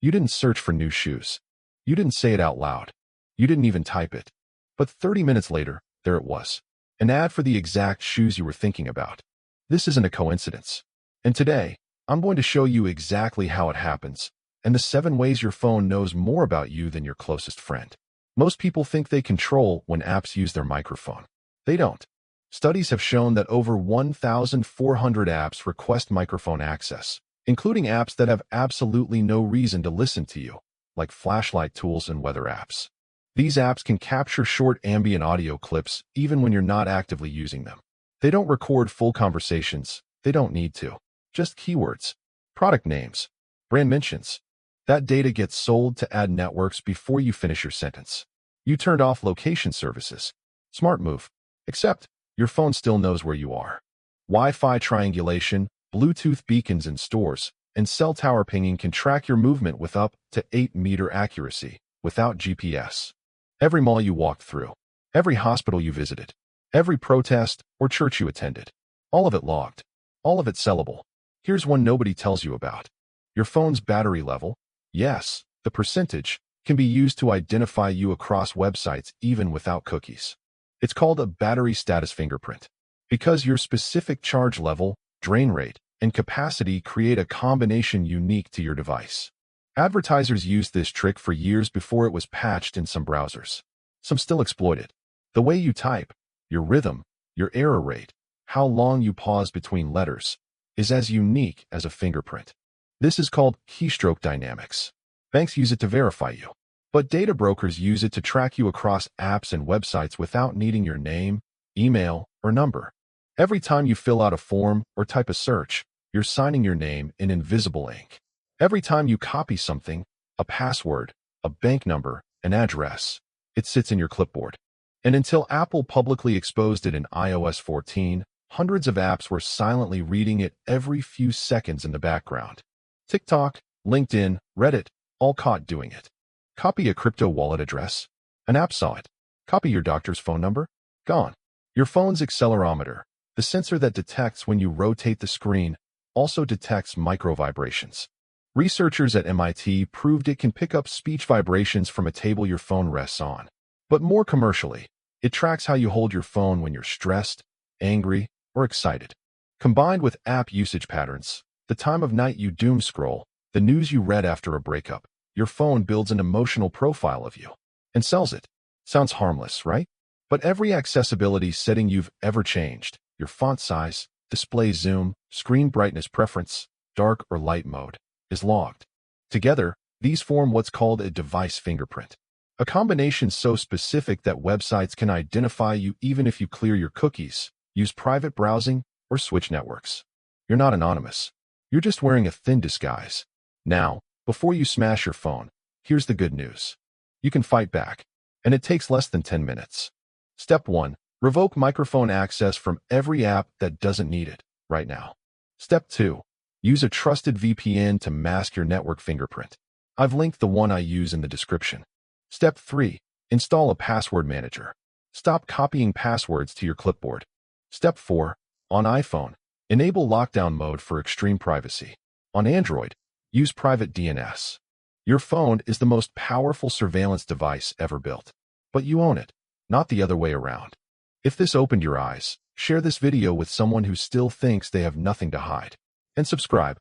You didn't search for new shoes. You didn't say it out loud. You didn't even type it. But 30 minutes later, there it was. An ad for the exact shoes you were thinking about. This isn't a coincidence. And today, I'm going to show you exactly how it happens, and the 7 ways your phone knows more about you than your closest friend. Most people think they control when apps use their microphone. They don't. Studies have shown that over 1,400 apps request microphone access, including apps that have absolutely no reason to listen to you, like flashlight tools and weather apps. These apps can capture short ambient audio clips even when you're not actively using them. They don't record full conversations. They don't need to. Just keywords, product names, brand mentions. That data gets sold to ad networks before you finish your sentence. You turned off location services. Smart move. Except, your phone still knows where you are. Wi-Fi triangulation, Bluetooth beacons in stores, and cell tower pinging can track your movement with up to 8-meter accuracy without GPS. Every mall you walked through, every hospital you visited, every protest or church you attended. All of it logged. All of it sellable. Here's one nobody tells you about. Your phone's battery level. Yes, the percentage can be used to identify you across websites even without cookies. It's called a battery status fingerprint because your specific charge level, drain rate, and capacity create a combination unique to your device. Advertisers used this trick for years before it was patched in some browsers. Some still exploit it. The way you type, your rhythm, your error rate, how long you pause between letters, is as unique as a fingerprint. This is called keystroke dynamics. Banks use it to verify you, but data brokers use it to track you across apps and websites without needing your name, email, or number. Every time you fill out a form or type a search, you're signing your name in invisible ink. Every time you copy something, a password, a bank number, an address, it sits in your clipboard. And until Apple publicly exposed it in iOS 14, hundreds of apps were silently reading it every few seconds in the background. TikTok, LinkedIn, Reddit, all caught doing it. Copy a crypto wallet address. An app saw it. Copy your doctor's phone number. Gone. Your phone's accelerometer, the sensor that detects when you rotate the screen, also detects micro vibrations. Researchers at MIT proved it can pick up speech vibrations from a table your phone rests on. But more commercially, it tracks how you hold your phone when you're stressed, angry, or excited. Combined with app usage patterns, the time of night you doom scroll, the news you read after a breakup, your phone builds an emotional profile of you and sells it. Sounds harmless, right? But every accessibility setting you've ever changed, your font size, display zoom, screen brightness preference, dark or light mode, is logged. Together, these form what's called a device fingerprint. A combination so specific that websites can identify you even if you clear your cookies, use private browsing, or switch networks. You're not anonymous. You're just wearing a thin disguise. Now, before you smash your phone, here's the good news. You can fight back, and it takes less than 10 minutes. Step 1. Revoke microphone access from every app that doesn't need it right now. Step 2. Use a trusted VPN to mask your network fingerprint. I've linked the one I use in the description. Step 3. Install a password manager. Stop copying passwords to your clipboard. Step 4. On iPhone, enable lockdown mode for extreme privacy. On Android, use private DNS. Your phone is the most powerful surveillance device ever built. But you own it, not the other way around. If this opened your eyes, share this video with someone who still thinks they have nothing to hide. And subscribe.